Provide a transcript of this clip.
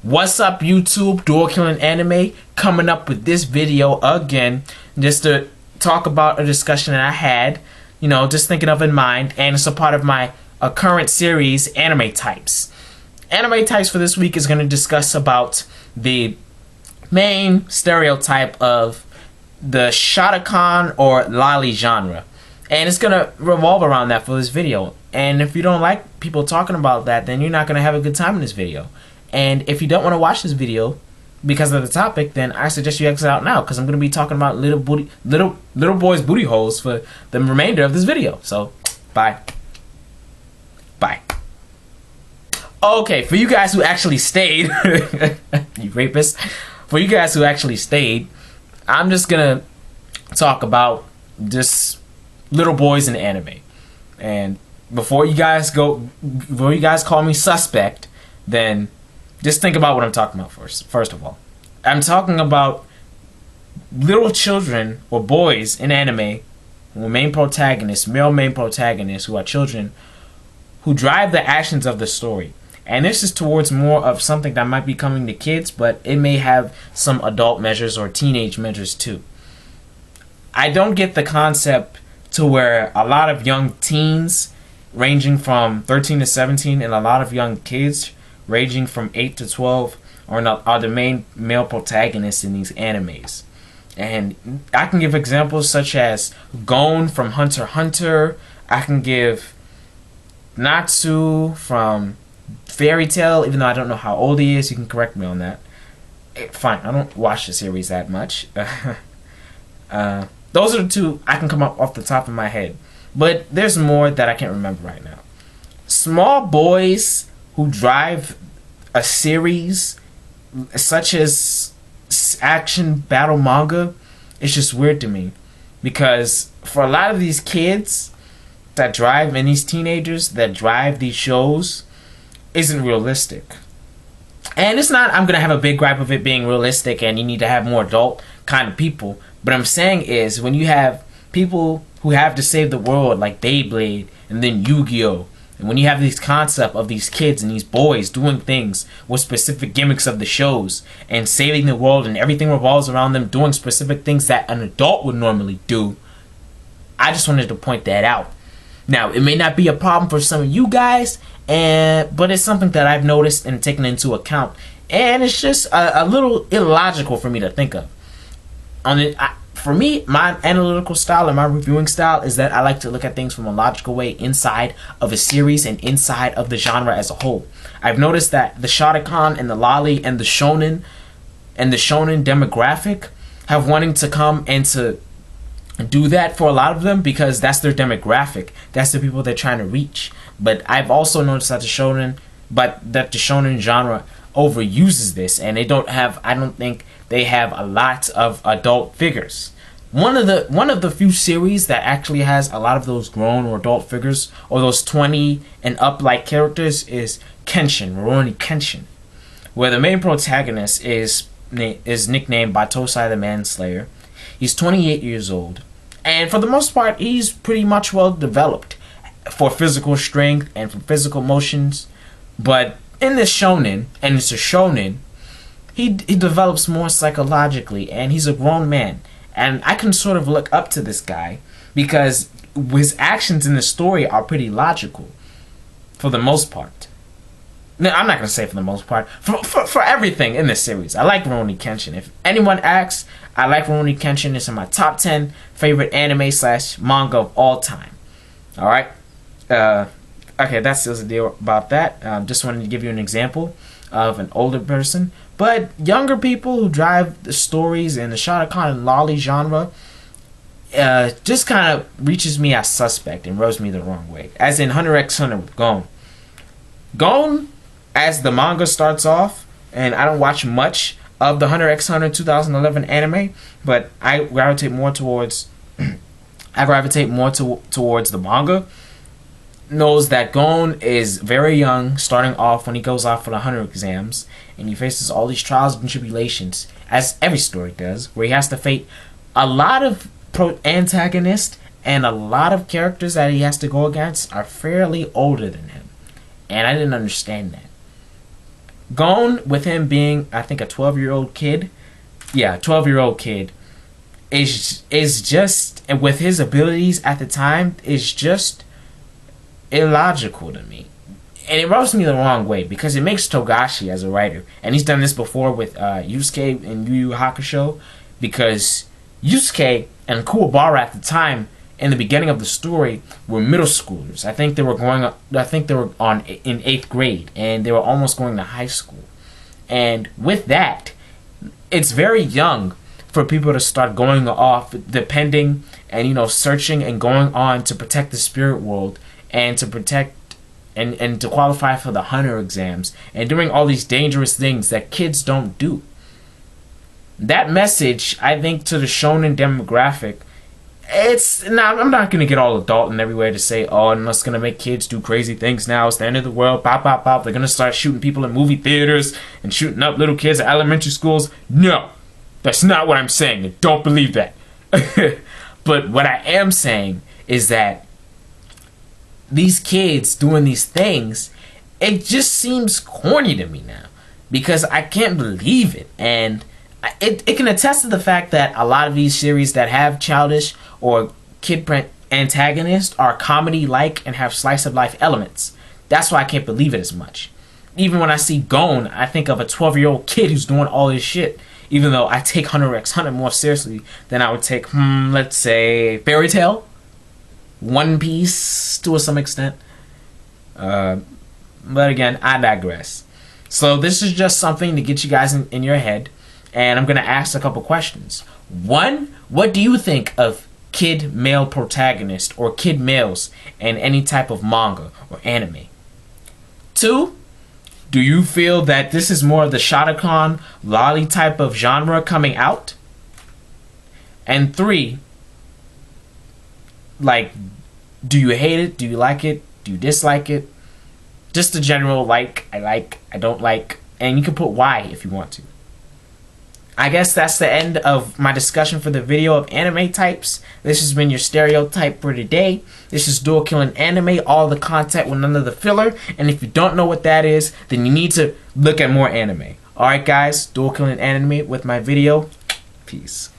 What's up, YouTube? Dual Killing Anime coming up with this video again, just to talk about a discussion that I had, just thinking of in mind, and it's a part of my current series, Anime Types. Anime Types for this week is going to discuss about the main stereotype of the Shotacon or Lolli genre, and it's going to revolve around that for this video. And if you don't like people talking about that, then you're not going to have a good time in this video. And if you don't want to watch this video because of the topic, then I suggest you exit out now, because I'm going to be talking about little boys' booty holes for the remainder of this video. So, bye. Bye. Okay, for you guys who actually stayed, you rapists, for you guys who actually stayed, I'm just going to talk about just little boys in anime. And before you guys call me suspect, then just think about what I'm talking about first of all. I'm talking about little children or boys in anime who are main protagonists, male main protagonists who are children who drive the actions of the story. And this is towards more of something that might be coming to kids, but it may have some adult measures or teenage measures too. I don't get the concept to where a lot of young teens ranging from 13 to 17 and a lot of young kids ranging from 8 to 12 are the main male protagonists in these animes. And I can give examples such as Gon from Hunter x Hunter. I can give Natsu from Fairy Tail, even though I don't know how old he is. You can correct me on that. Fine, I don't watch the series that much. Those are the two I can come up off the top of my head. But there's more that I can't remember right now. Small boys who drive a series such as action battle manga, it's just weird to me, because for a lot of these kids that drive, and these teenagers that drive these shows, isn't realistic. And it's not I'm gonna have a big gripe of it being realistic and you need to have more adult kind of people, but I'm saying is when you have people who have to save the world like Beyblade and then Yu-Gi-Oh!, and when you have this concept of these kids and these boys doing things with specific gimmicks of the shows and saving the world, and everything revolves around them doing specific things that an adult would normally do, I just wanted to point that out. Now, it may not be a problem for some of you guys, but it's something that I've noticed and taken into account, and it's just a little illogical for me to think of. For me, my analytical style and my reviewing style is that I like to look at things from a logical way inside of a series and inside of the genre as a whole. I've noticed that the Shotacon and the Lolli and the Shonen demographic have wanting to come and to do that for a lot of them, because that's their demographic. That's the people they're trying to reach. But I've also noticed that the Shonen genre overuses this, and I don't think they have a lot of adult figures. One of the few series that actually has a lot of those grown or adult figures, or those 20 and up like characters, is Rurouni Kenshin, where the main protagonist is nicknamed by Tosai the Manslayer. He's 28 years old, and for the most part he's pretty much well developed for physical strength and for physical motions. But in this shonen, and it's a shonen, he develops more psychologically, and he's a grown man. And I can sort of look up to this guy because his actions in the story are pretty logical for the most part. No, I'm not going to say for the most part. For everything in this series. I like Rurouni Kenshin. If anyone asks, I like Rurouni Kenshin. It's in my top 10 favorite anime/manga of all time. Alright? Okay, that's just the deal about that. Just wanted to give you an example of an older person. But younger people who drive the stories in the Shotacon and Lolli genre just kind of reaches me as suspect and rubs me the wrong way. As in Hunter x Hunter with Gon. Gon, as the manga starts off, and I don't watch much of the Hunter x Hunter 2011 anime, but I gravitate more towards towards the manga, knows that Gon is very young, starting off when he goes off for the Hunter exams, and he faces all these trials and tribulations, as every story does, where he has to fight a lot of antagonists, and a lot of characters that he has to go against are fairly older than him. And I didn't understand that. Gon, with him being, I think, a 12-year-old kid. Yeah, 12-year-old kid. Is just, and with his abilities at the time, is just illogical to me. And it rubs me the wrong way because it makes Togashi as a writer. And he's done this before with Yusuke and Yu Yu Hakusho. Because Yusuke and Kuwabara at the time, in the beginning of the story, were middle schoolers. I think they were in 8th grade, and they were almost going to high school. And with that, it's very young for people to start going off, depending and searching and going on to protect the spirit world and to protect and to qualify for the hunter exams and doing all these dangerous things that kids don't do. That message, I think, to the shonen demographic, I'm not gonna get all adult and everywhere to say, oh, and that's gonna make kids do crazy things now. It's the end of the world. Pop, pop, pop. They're gonna start shooting people in movie theaters and shooting up little kids at elementary schools. No, that's not what I'm saying. I don't believe that. But what I am saying is that these kids doing these things, it just seems corny to me now because I can't believe it. And it can attest to the fact that a lot of these series that have childish or kid antagonists are comedy-like and have slice-of-life elements. That's why I can't believe it as much. Even when I see Gon, I think of a 12-year-old kid who's doing all this shit. Even though I take Hunter x Hunter more seriously than I would take, let's say, Fairy Tail, One Piece to some extent. But again, I digress. So this is just something to get you guys in your head. And I'm going to ask a couple questions. One, what do you think of kid male protagonists or kid males in any type of manga or anime? Two, do you feel that this is more of the Shotacon, Lolli type of genre coming out? And three, do you hate it? Do you like it? Do you dislike it? Just a general I don't like, and you can put why if you want to. I guess that's the end of my discussion for the video of anime types. This has been your stereotype for today. This is Dual Killing Anime, all the content with none of the filler. And if you don't know what that is, then you need to look at more anime. Alright guys, Dual Killing Anime with my video. Peace.